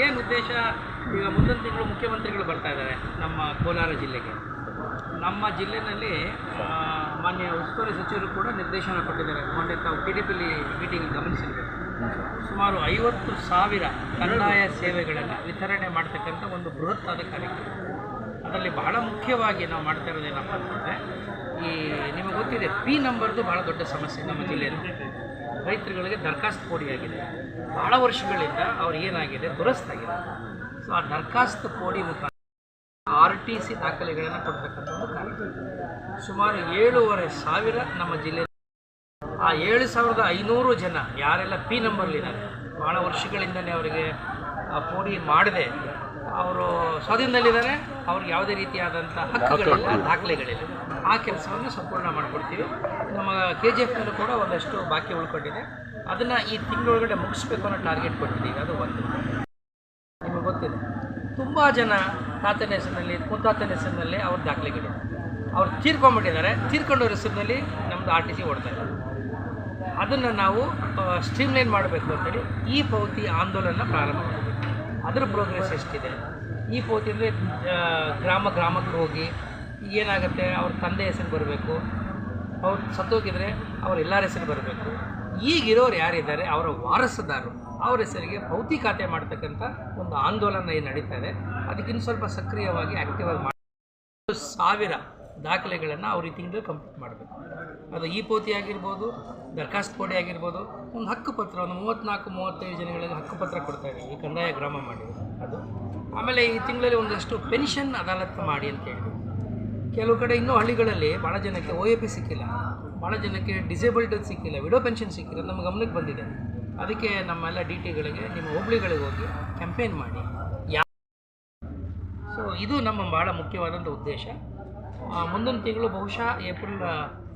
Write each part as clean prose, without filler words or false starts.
ಏನು ಉದ್ದೇಶ? ಈಗ ಮುಂದಿನ ತಿಂಗಳು ಮುಖ್ಯಮಂತ್ರಿಗಳು ಬರ್ತಾ ಇದ್ದಾರೆ ನಮ್ಮ ಕೋಲಾರ ಜಿಲ್ಲೆಗೆ. ನಮ್ಮ ಜಿಲ್ಲೆಯಲ್ಲಿ ಮಾನ್ಯ ಉಸ್ತುವಾರಿ ಸಚಿವರು ಕೂಡ ನಿರ್ದೇಶನ ಕೊಟ್ಟಿದ್ದಾರೆ. ಮೊನ್ನೆ ತಾವು KDP ಮೀಟಿಂಗ್ ಗಮನಿಸಿರಬೇಕು. ಸುಮಾರು 50,000 ಕಂದಾಯ ಸೇವೆಗಳನ್ನು ವಿತರಣೆ ಮಾಡ್ತಕ್ಕಂಥ ಒಂದು ಬೃಹತ್ತಾದ ಕಾರ್ಯಕ್ರಮ. ಅದರಲ್ಲಿ ಬಹಳ ಮುಖ್ಯವಾಗಿ ನಾವು ಮಾಡ್ತಾ ಇರೋದೇನಪ್ಪ ಅಂತಂದರೆ, ಈ ನಿಮಗೆ ಗೊತ್ತಿದೆ P ನಂಬರ್ದು ಭಾಳ ದೊಡ್ಡ ಸಮಸ್ಯೆ ನಮ್ಮ ಜಿಲ್ಲೆಯಲ್ಲಿ. ರೈತರುಗಳಿಗೆ ದರಖಾಸ್ತು ಪೋಡಿಯಾಗಿದೆ. ಭಾಳ ವರ್ಷಗಳಿಂದ ಅವ್ರು ಏನಾಗಿದೆ, ದುರಸ್ತಾಗಿದೆ. ಸೊ ಆ ದರಖಾಸ್ತು ಪೋಡಿ ಮುಖಾಂತರ RTC ದಾಖಲೆಗಳನ್ನು ಕೊಡ್ತಕ್ಕಂಥ ಒಂದು ಕಾರ್ಯಕ್ರಮ. ಸುಮಾರು 7,500 ನಮ್ಮ ಜಿಲ್ಲೆ. ಆ 7,500 ಜನ ಯಾರೆಲ್ಲ P ನಂಬರ್ಲಿದ್ದಾರೆ, ಭಾಳ ವರ್ಷಗಳಿಂದಲೇ ಅವರಿಗೆ ಪೋಡಿ ಮಾಡದೆ ಅವರು ಸ್ವಾಧೀನದಲ್ಲಿದ್ದಾರೆ, ಅವ್ರಿಗೆ ಯಾವುದೇ ರೀತಿಯಾದಂಥ ಹಕ್ಕುಗಳಿಲ್ಲ, ದಾಖಲೆಗಳಿಲ್ಲ. ಆ ಕೆಲಸವನ್ನು ಸಂಪೂರ್ಣ ಮಾಡಿಕೊಡ್ತೀವಿ. ನಮ್ಮ KGFನಲ್ಲೂ ಕೂಡ ಒಂದಷ್ಟು ಬಾಕಿ ಉಳ್ಕೊಂಡಿದೆ. ಅದನ್ನು ಈ ತಿಂಗಳೊಳಗಡೆ ಮುಗಿಸ್ಬೇಕು ಅನ್ನೋ ಟಾರ್ಗೆಟ್ ಕೊಟ್ಟಿದ್ದೀವಿ. ಅದು ಒಂದು ನಿಮಗೆ ಗೊತ್ತಿದೆ, ತುಂಬ ಜನ ತಾತನ ಹೆಸರಿನಲ್ಲಿ, ಮುತ್ತಾತನ ಹೆಸರಿನಲ್ಲಿ ಅವ್ರ ದಾಖಲೆಗಳಿದೆ. ಅವ್ರು ತೀರ್ಕೊಂಡ್ಬಿಟ್ಟಿದ್ದಾರೆ. ತೀರ್ಕೊಂಡವ್ರ ಹೆಸರಿನಲ್ಲಿ ನಮ್ಮದು RTC ಓಡ್ತಾ ಇದೆ. ಅದನ್ನು ನಾವು ಸ್ಟ್ರೀಮ್ಲೈನ್ ಮಾಡಬೇಕು ಅಂತೇಳಿ ಈ ಪೌತಿ ಆಂದೋಲನ ಪ್ರಾರಂಭ ಮಾಡಿದ್ವಿ. ಅದರ ಪ್ರೋಗ್ರೆಸ್ ಎಷ್ಟಿದೆ? ಈ ಪೌತಿ ಅಂದರೆ ಗ್ರಾಮಕ್ಕೆ ಹೋಗಿ ಏನಾಗುತ್ತೆ, ಅವ್ರ ತಂದೆ ಹೆಸರು ಬರಬೇಕು, ಅವ್ರು ಸತ್ತೋಗಿದ್ರೆ ಅವ್ರ ಎಲ್ಲರ ಹೆಸರು ಬರಬೇಕು. ಈಗಿರೋರು ಯಾರಿದ್ದಾರೆ ಅವರ ವಾರಸುದಾರರು ಅವ್ರ ಹೆಸರಿಗೆ ಪೌತಿ ಖಾತೆ ಮಾಡ್ತಕ್ಕಂಥ ಒಂದು ಆಂದೋಲನ ಏನು ನಡೀತಾ ಇದೆ. ಅದಕ್ಕಿಂತ ಸ್ವಲ್ಪ ಸಕ್ರಿಯವಾಗಿ ಆ್ಯಕ್ಟಿವ್ ಆಗಿ 1,000 ದಾಖಲೆಗಳನ್ನು ಅವ್ರು ಈ ತಿಂಗಳು ಕಂಪ್ಲೀಟ್ ಮಾಡಬೇಕು. ಅದು ಈ ಪೌತಿ ಆಗಿರ್ಬೋದು, ದರಖಾಸ್ತು ಪೋಡಿ ಆಗಿರ್ಬೋದು. ಒಂದು ಹಕ್ಕುಪತ್ರ, ಒಂದು 34-35 ಜನಗಳಿಗೆ ಹಕ್ಕುಪತ್ರ ಕೊಡ್ತಾ ಇದ್ದೀವಿ ಈ ಕಂದಾಯ ಗ್ರಾಮ ಮಾಡಿ ಅದು. ಆಮೇಲೆ ಈ ತಿಂಗಳಲ್ಲಿ ಒಂದಷ್ಟು ಪೆನ್ಷನ್ ಅದಾಲತ್ ಮಾಡಿ ಅಂತ ಹೇಳಿದ್ವಿ. ಕೆಲವು ಕಡೆ ಇನ್ನೂ ಹಳ್ಳಿಗಳಲ್ಲಿ ಭಾಳ ಜನಕ್ಕೆ OAP ಸಿಕ್ಕಿಲ್ಲ, ಭಾಳ ಜನಕ್ಕೆ ಡಿಸೇಬಲ್ಡ್ ಸಿಕ್ಕಿಲ್ಲ, ವಿಡೋ ಪೆನ್ಷನ್ ಸಿಕ್ಕಿಲ್ಲ. ನಮ್ಮ ಗಮನಕ್ಕೆ ಬಂದಿದೆ. ಅದಕ್ಕೆ ನಮ್ಮೆಲ್ಲ DTಗಳಿಗೆ, ನಿಮ್ಮ ಹೋಬಳಿಗಳಿಗೆ ಹೋಗಿ ಕ್ಯಾಂಪೇನ್ ಮಾಡಿ. ಸೊ ಇದು ನಮ್ಮ ಭಾಳ ಮುಖ್ಯವಾದಂಥ ಉದ್ದೇಶ. ಮುಂದಿನ ತಿಂಗಳು ಬಹುಶಃ ಏಪ್ರಿಲ್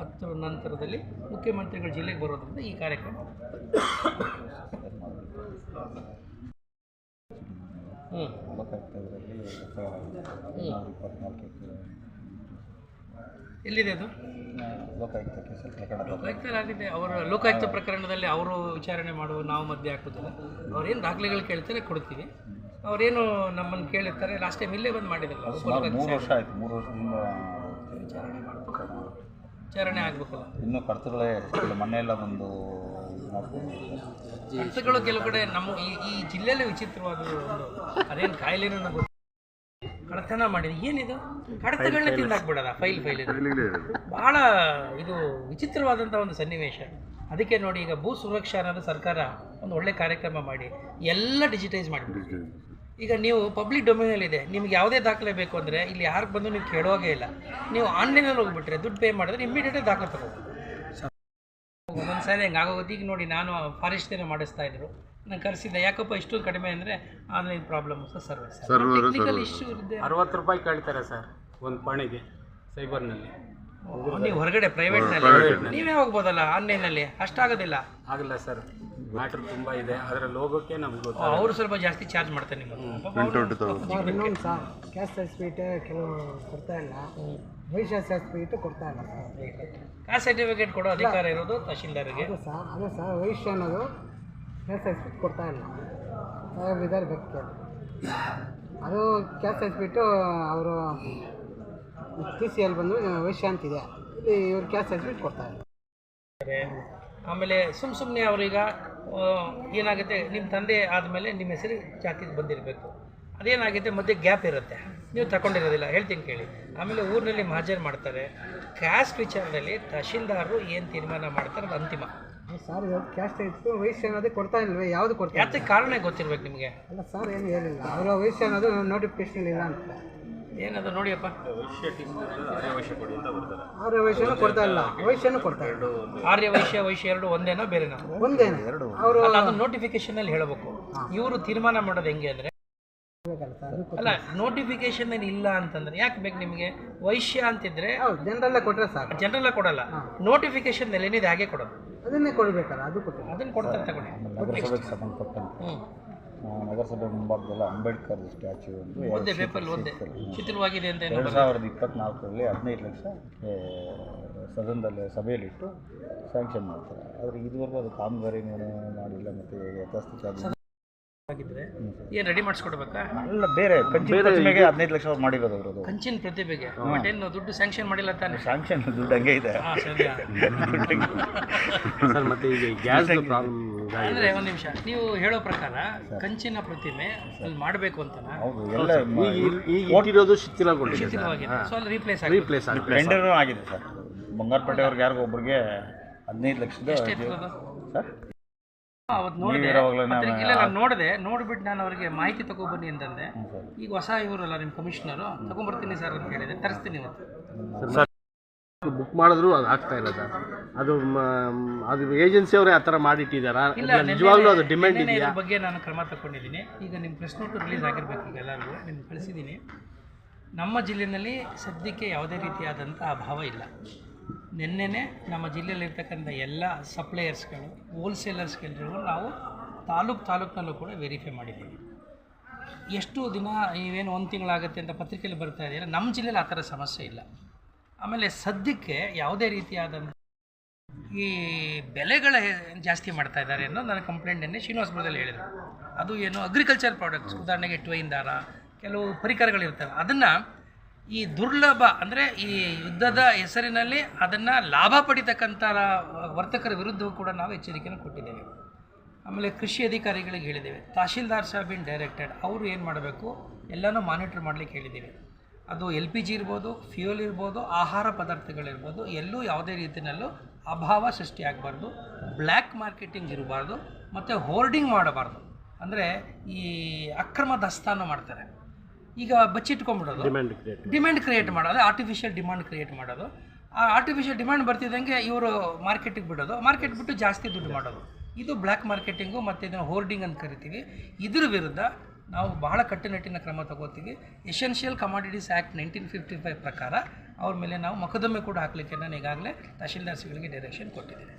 10 ನಂತರದಲ್ಲಿ ಮುಖ್ಯಮಂತ್ರಿಗಳು ಜಿಲ್ಲೆಗೆ ಬರೋದ್ರಿಂದ ಈ ಕಾರ್ಯಕ್ರಮ. ಎಲ್ಲಿದೆ ಅದು? ಲೋಕಾಯುಕ್ತರಾಗಿದೆ. ಅವರು ಲೋಕಾಯುಕ್ತ ಪ್ರಕರಣದಲ್ಲಿ ಅವರು ವಿಚಾರಣೆ ಮಾಡುವ, ನಾವು ಮಧ್ಯೆ ಹಾಕೋದಿಲ್ಲ. ಅವ್ರೇನು ದಾಖಲೆಗಳು ಕೇಳ್ತಾರೆ ಕೊಡ್ತೀವಿ. ಅವರೇನು ನಮ್ಮನ್ನು ಕೇಳಿರ್ತಾರೆ. ಲಾಸ್ಟ್ ಟೈಮ್ ಇಲ್ಲೇ ಬಂದು ಮಾಡಿದ್ರಲ್ಲ, 3 ವರ್ಷ ಆಯಿತು. 3 ವರ್ಷದಿಂದ ವಿಚಾರಣೆ ಆಗಬೇಕಲ್ಲ. ಇನ್ನೂ ಕರ್ತುಗಳೇ ಮನೆಯೆಲ್ಲ ಒಂದು ಕರ್ತುಗಳು ಕೆಲವು ಕಡೆ ನಮ್ಮ ಈ ಜಿಲ್ಲೆಯಲ್ಲೇ ವಿಚಿತ್ರವಾದ ಒಂದು ಅದೇನು ಕಾಯಿಲೆನೂ ಗೊತ್ತು. ಕಡತನ ಮಾಡಿದೆ. ಏನಿದು? ಕಡತಗಳನ್ನ ತಿಂದಾಕ್ಬಿಡೋದ ಫೈಲ್ ಇದು ಭಾಳ ಇದು ವಿಚಿತ್ರವಾದಂಥ ಒಂದು ಸನ್ನಿವೇಶ. ಅದಕ್ಕೆ ನೋಡಿ, ಈಗ ಭೂ ಸುರಕ್ಷಾ ಅನ್ನೋದು ಸರ್ಕಾರ ಒಂದು ಒಳ್ಳೆ ಕಾರ್ಯಕ್ರಮ ಮಾಡಿ ಎಲ್ಲ ಡಿಜಿಟೈಸ್ ಮಾಡಿಬಿಟ್ಟು, ಈಗ ನೀವು ಪಬ್ಲಿಕ್ ಡೊಮೇನಲ್ಲಿದೆ. ನಿಮ್ಗೆ ಯಾವುದೇ ದಾಖಲೆ ಬೇಕು ಅಂದರೆ ಇಲ್ಲಿ ಯಾರಿಗೆ ಬಂದು ನೀವು ಕೇಳುವಾಗೇ ಇಲ್ಲ. ನೀವು ಆನ್ಲೈನಲ್ಲಿ ಹೋಗ್ಬಿಟ್ರೆ ದುಡ್ಡು ಪೇ ಮಾಡಿದ್ರೆ ಇಮ್ಮಿಡಿಯೇಟಾಗಿ ದಾಖಲೆ ತಗೋಬೋದು. ಒಂದೊಂದು ಸಾರಿ ಹೆಂಗೆ ಆಗೋದು. ಈಗ ನೋಡಿ, ನಾನು ಫಾರೆಸ್ಟೇನೋ ಮಾಡಿಸ್ತಾ ಇದ್ರು, ನಾನು ಕರೆಸಿದ್ದೆ. ಯಾಕಪ್ಪ ಇಷ್ಟೊಂದು ಕಡಿಮೆ ಅಂದರೆ online problem service technical issue ಇರುತ್ತೆ. 60 ರೂಪಾಯಿ ಕೇಳ್ತಾರೆ ಸರ್ ಒಂದು ಪಣಿಗೆ ಸೈಬರ್ನಲ್ಲಿ. ನೀವು ಹೊರಗಡೆ ಪ್ರೈವೇಟ್ನಲ್ಲಿ ನೀವೇ ಹೋಗ್ಬೋದಲ್ಲ, ಆನ್ಲೈನಲ್ಲಿ ಅಷ್ಟಾಗೋದಿಲ್ಲ. ಆಗಲ್ಲ ಸರ್, ಮ್ಯಾಟ್ರ್ ತುಂಬ ಇದೆ. ಅದರ ಲೋಗೋಕ್ಕೆ ನಮ್ಗೆ ಗೊತ್ತು. ಅವರು ಸ್ವಲ್ಪ ಜಾಸ್ತಿ ಚಾರ್ಜ್ ಮಾಡ್ತಾರೆ ನಿಮಗೆ. ಇನ್ನೊಂದು ಸರ್, ಕ್ಯಾಸ್ಟ್ ಸರ್ಟಿಫಿಕೇಟ್ ಕೆಲವು ಕೊಡ್ತಾ ಇಲ್ಲ, ವೈಶ್ಯ ಸರ್ಟಿಫಿಕೇಟ್ ಕೊಡ್ತಾ ಇಲ್ಲ ಸರ್. ಕಾಸ್ಟ್ ಸರ್ಟಿಫಿಕೇಟ್ ಕೊಡೋ ಅಧಿಕಾರ ಇರೋದು ತಹಶೀಲ್ದಾರ್ಗೆ. ಅದೇ ಸರ್ ವೈಶ್ಯ ಅನ್ನೋದು ಕ್ಯಾಸ್ಟ್ ಸರ್ಟಿಫಿಕೇಟ್ ಕೊಡ್ತಾ ಇಲ್ಲ. ಸಾಹೇಬ್ರಿದ್ದಾರೆ ಬೇಕು ಅದು ಕ್ಯಾಸ್ಟ್ ಸರ್ಟಿಫಿಕೇಟು ಅವರು TCL ಬಂದು ವೈಶ್ಯ ಅಂತಿದೆ, ಇಲ್ಲಿ ಇವ್ರು ಕ್ಯಾಸ್ಟ್ ಸರ್ಟಿಫಿಕೇಟ್ ಕೊಡ್ತಾ ಇಲ್ಲ. ಆಮೇಲೆ ಸುಮ್ಮನೆ ಅವ್ರೀಗ ಏನಾಗುತ್ತೆ, ನಿಮ್ಮ ತಂದೆ ಆದಮೇಲೆ ನಿಮ್ಮ ಹೆಸರು ಜಾತಿ ಬಂದಿರಬೇಕು. ಅದೇನಾಗುತ್ತೆ, ಮಧ್ಯೆ ಗ್ಯಾಪ್ ಇರುತ್ತೆ, ನೀವು ತಗೊಂಡಿರೋದಿಲ್ಲ. ಹೇಳ್ತೀನಿ ಕೇಳಿ. ಆಮೇಲೆ ಊರಿನಲ್ಲಿ ಮಹಾಜರ್ ಮಾಡ್ತಾರೆ. ಕ್ಯಾಸ್ಟ್ ವಿಚಾರದಲ್ಲಿ ತಹಶೀಲ್ದಾರರು ಏನು ತೀರ್ಮಾನ ಮಾಡ್ತಾರೆ ಅದು ಅಂತಿಮ. ಸರ್ ಕ್ಯಾಸ್ಟ್ ಇತ್ತು, ವೈಶ್ಯ ಅನ್ನೋದೇ ಕೊಡ್ತಾ ಇಲ್ವೇ? ಯಾವುದು ಕೊಡ್ತಾ? ಯಾಕೆ ಕಾರಣ ಗೊತ್ತಿರ್ಬೇಕು ನಿಮಗೆ. ಅಲ್ಲ ಸರ್, ಏನು ಹೇಳಿಲ್ಲ ಅವರು ವೈಶ್ಯ ಅನ್ನೋದು ನೋಟಿಫಿಕೇಶನ್ ಇಲ್ಲ ಅಂತ. ಏನದು ನೋಡಿಯಪ್ಪ, ಆರ್ಯ ವೈಶ್ಯನೂ ಕೊಡ್ತಾ ಇಲ್ಲ, ವೈಶ್ಯನೂ ಕೊಡ್ತಾ ಇಲ್ಲ. ಆರ್ಯ ವೈಶ್ಯ ಎರಡು ಒಂದೇನೋ ಬೇರೆನೋ? ಒಂದೇನು ಅವರು ಅಲ್ಲ, ಅದು ನೋಟಿಫಿಕೇಶನಲ್ಲಿ ಹೇಳಬೇಕು. ಇವರು ತೀರ್ಮಾನ ಮಾಡೋದು ಹೆಂಗೆ ಅಂದರೆ, ಅಲ್ಲ ನೋಟಿಫಿಕೇಶನ್ ಏನು ಇಲ್ಲ ಅಂತಂದ್ರೆ ಯಾಕೆ ಬೇಕು ನಿಮಗೆ? ವೈಶ್ಯ ಅಂತಿದ್ರೆ ಜನರಲ್ಲೇ ಕೊಟ್ಟರೆ ಸಾಕು. ಜನರಲ್ಲ ಕೊಡಲ್ಲ, ನೋಟಿಫಿಕೇಶನ್ ಏನಿದೆ ಹಾಗೆ ಕೊಡೋದು. ಅದನ್ನೇ ಕೊಡಬೇಕಲ್ಲ, ಅದು ಕೊಟ್ಟು ಅದನ್ನು ಕೊಡ್ತಾರೆ ತಗೊಳ್ಳಿ. ನಗರಸಭೆಗೆ ಸಂಬಂಧಪಟ್ಟಂತೆ ನಗರಸಭೆ ಮುಂಭಾಗದಲ್ಲಿ ಅಂಬೇಡ್ಕರ್ ಸ್ಟ್ಯಾಚ್ಯೂ ಒಂದೇ ಪೇಪರ್ ಒಂದೇ ಶಿಥಿಲವಾಗಿದೆ ಅಂತ 2024ರಲ್ಲಿ 15 ಲಕ್ಷ ಸದನದಲ್ಲಿ ಸಭೆಯಲ್ಲಿಟ್ಟು ಸ್ಯಾಂಕ್ಷನ್ ಮಾಡ್ತಾರೆ. ಆದರೆ ಇದುವರೆಗೂ ಅದು ಕಾಮಗಾರಿ ಮಾಡಿಲ್ಲ ಮತ್ತು ಯಥಾಸ್ಥಿತಿ ಆಗಿದ್ರೆ ಏನು ರೆಡಿ ಮಾಡಿಸ್ಕೊಡ್ಬೇಕಾ? ಅಲ್ಲ, ಬೇರೆ ಕಂಚಿನ ಪ್ರತಿಮೆಗೆ 15 ಲಕ್ಷ ಮಾಡಿರೋದು ಅವರು. ಅದು ಕಂಚಿನ ಪ್ರತಿಭೆಗೆ ಬಟ್ ಏನು ದುಡ್ಡು ಸ್ಯಾಂಕ್ಷನ್ ಮಾಡಿಲ್ಲ ತಾನೆ? ಸ್ಯಾಂಕ್ಷನ್ ದುಡ್ಡು ಹಂಗೆ ಇದೆ. ಹಾಂ ಸರಿ. ಸರ್ ಮತ್ತೆ ಈಗ ಗ್ಯಾಸ್ ಪ್ರಾಬ್ಲಮ್ ಅಂದರೆ ಒಂದು ನಿಮಿಷ, ನೀವು ಹೇಳೋ ಪ್ರಕಾರ ಕಂಚಿನ ಪ್ರತಿಮೆ ಅಲ್ಲಿ ಮಾಡಬೇಕು ಅಂತನಾ? ಹೌದು, ಎಲ್ಲ ಈಗ ಇಟ್ಟಿರೋದು ಶಿಥಿಲಗೊಂಡಿದೆ, ಶಿಥಿಲವಾಗಿದೆ. ಸೊ ಅಲ್ಲಿ ರೀಪ್ಲೇಸ್ ರೀಪ್ಲೇಸ್ ಆಗಿದೆ. ಟೆಂಡರ್ ಆಗಿದೆ ಸರ್. ಬಂಗಾರಪೇಟೆ ಅವ್ರಿಗೆ ಯಾರಿಗೂ ಒಬ್ರಿಗೆ 15 ಲಕ್ಷದ ಸರ್. ಅವತ್ತು ನೋಡಿದೆ, ಇರೋವಾಗಲೇ ಇಲ್ಲ ನಾನು ನೋಡಿದೆ, ನೋಡಿಬಿಟ್ಟು ನಾನು ಅವರಿಗೆ ಮಾಹಿತಿ ತಗೊಬನ್ನಿ ಅಂತಂದೆ. ಈಗ ಹೊಸ ಇವರಲ್ಲ ನಿಮ್ಮ ಕಮಿಷನರು, ತಗೊಂಬರ್ತೀನಿ ಸರ್ ಅಂತ ಹೇಳಿದೆ, ತರಿಸ್ತೀನಿ ಇವತ್ತು. ಬುಕ್ ಮಾಡಿದ್ರು ಅದು ಆಗ್ತಾ ಇಲ್ಲ ಸರ್. ಅದು ಏಜೆನ್ಸಿ ಅವರೇ ಆ ಥರ ಮಾಡಿಟ್ಟಿದ್ದಾರಾ? ನಿಜವಾಗ್ಲೂ ಅದು ಡಿಮ್ಯಾಂಡ್ ಇದೆಯಾ? ಇದ್ರ ಬಗ್ಗೆ ನಾನು ಕ್ರಮ ತಗೊಂಡಿದ್ದೀನಿ. ಈಗ ನಿಮ್ಮ ಪ್ರೆಸ್ ನೋಟು ರಿಲೀಸ್ ಆಗಿರಬೇಕು, ಈಗ ಎಲ್ಲರಿಗೂ ನಿಮ್ಗೆ ಕಳಿಸಿದ್ದೀನಿ. ನಮ್ಮ ಜಿಲ್ಲೆಯಲ್ಲಿ ಸದ್ಯಕ್ಕೆ ಯಾವುದೇ ರೀತಿಯಾದಂಥ ಅಭಾವ ಇಲ್ಲ. ನಿನ್ನೆನೇ ನಮ್ಮ ಜಿಲ್ಲೆಯಲ್ಲಿರ್ತಕ್ಕಂಥ ಎಲ್ಲ ಸಪ್ಲೈಯರ್ಸ್ಗಳು, ಹೋಲ್ಸೇಲರ್ಸ್ಗೆಲ್ಲರಿಗೂ ನಾವು ತಾಲೂಕಿನಲ್ಲೂ ಕೂಡ ವೆರಿಫೈ ಮಾಡಿದ್ದೀವಿ. ಎಷ್ಟು ದಿನ ಇವೇನು 1 ತಿಂಗಳಾಗುತ್ತೆ ಅಂತ ಪತ್ರಿಕೆಯಲ್ಲಿ ಬರ್ತಾ ಇದೆಯಲ್ಲ, ನಮ್ಮ ಜಿಲ್ಲೆಯಲ್ಲಿ ಆ ಥರ ಸಮಸ್ಯೆ ಇಲ್ಲ. ಆಮೇಲೆ ಸದ್ಯಕ್ಕೆ ಯಾವುದೇ ರೀತಿಯಾದಂಥ ಈ ಬೆಲೆಗಳ ಜಾಸ್ತಿ ಮಾಡ್ತಾ ಇದ್ದಾರೆ ಅನ್ನೋ ನನ್ನ ಕಂಪ್ಲೇಂಟನ್ನೇ ಶ್ರೀನಿವಾಸಪುರದಲ್ಲಿ ಹೇಳಿದರು. ಅದು ಏನು ಅಗ್ರಿಕಲ್ಚರ್ ಪ್ರಾಡಕ್ಟ್ಸ್, ಉದಾಹರಣೆಗೆ ಟ್ವೈನ್ ದಾರ, ಕೆಲವು ಪರಿಕರಗಳಿರ್ತವೆ, ಅದನ್ನು ಈ ದುರ್ಲಭ ಅಂದರೆ ಈ ಯುದ್ಧದ ಹೆಸರಿನಲ್ಲಿ ಅದನ್ನು ಲಾಭ ಪಡಿತಕ್ಕಂಥ ವರ್ತಕರ ವಿರುದ್ಧವೂ ಕೂಡ ನಾವು ಎಚ್ಚರಿಕೆಯನ್ನು ಕೊಟ್ಟಿದ್ದೇವೆ. ಆಮೇಲೆ ಕೃಷಿ ಅಧಿಕಾರಿಗಳಿಗೆ ಹೇಳಿದ್ದೇವೆ, ತಹಶೀಲ್ದಾರ್ ಸಾಹೇಬ್ ಇನ್ ಡೈರೆಕ್ಟೆಡ್ ಅವರು ಏನು ಮಾಡಬೇಕು ಎಲ್ಲನೂ ಮಾನಿಟರ್ ಮಾಡಲಿಕ್ಕೆ ಹೇಳಿದ್ದೇವೆ. ಅದು LPG ಇರ್ಬೋದು, ಫ್ಯೂಯಲ್ ಇರ್ಬೋದು, ಆಹಾರ ಪದಾರ್ಥಗಳಿರ್ಬೋದು, ಎಲ್ಲೂ ಯಾವುದೇ ರೀತಿಯಲ್ಲೂ ಅಭಾವ ಸೃಷ್ಟಿಯಾಗಬಾರ್ದು, ಬ್ಲ್ಯಾಕ್ ಮಾರ್ಕೆಟಿಂಗ್ ಇರಬಾರ್ದು, ಮತ್ತು ಹೋರ್ಡಿಂಗ್ ಮಾಡಬಾರ್ದು. ಅಂದರೆ ಈ ಅಕ್ರಮ ದಾಸ್ತಾನು ಮಾಡ್ತಾರೆ, ಈಗ ಬಚ್ಚಿಟ್ಕೊಂಡ್ಬಿಡೋದು, ಡಿಮ್ಯಾಂಡ್ ಕ್ರಿಯೇಟ್ ಮಾಡೋದು, ಆರ್ಟಿಫಿಷಿಯಲ್ ಡಿಮಾಂಡ್ ಕ್ರಿಯೇಟ್ ಮಾಡೋದು. ಆ ಆರ್ಟಿಫಿಷಿಯಲ್ ಡಿಮ್ಯಾಂಡ್ ಬರ್ತಿದ್ದಂಗೆ ಇವರು ಮಾರ್ಕೆಟಿಗೆ ಬಿಡೋದು, ಮಾರ್ಕೆಟ್ ಬಿಟ್ಟು ಜಾಸ್ತಿ ದುಡ್ಡು ಮಾಡೋದು. ಇದು ಬ್ಲ್ಯಾಕ್ ಮಾರ್ಕೆಟಿಂಗು ಮತ್ತು ಇದನ್ನು ಹೋರ್ಡಿಂಗ್ ಅಂತ ಕರಿತೀವಿ. ಇದ್ರ ವಿರುದ್ಧ ನಾವು ಬಹಳ ಕಟ್ಟುನಿಟ್ಟಿನ ಕ್ರಮ ತಗೋತೀವಿ. ಎಸೆನ್ಷಿಯಲ್ ಕಮಾಡಿಟೀಸ್ ಆ್ಯಕ್ಟ್ 1955 ಪ್ರಕಾರ ಅವ್ರ ಮೇಲೆ ನಾವು ಮೊಕದ್ದಮೆ ಕೂಡ ಹಾಕಲಿಕ್ಕೆ ನಾನು ಈಗಾಗಲೇ ತಹಶೀಲ್ದಾರ್ಸ್ಗಳಿಗೆ ಡೈರೆಕ್ಷನ್ ಕೊಟ್ಟಿದ್ದೀನಿ.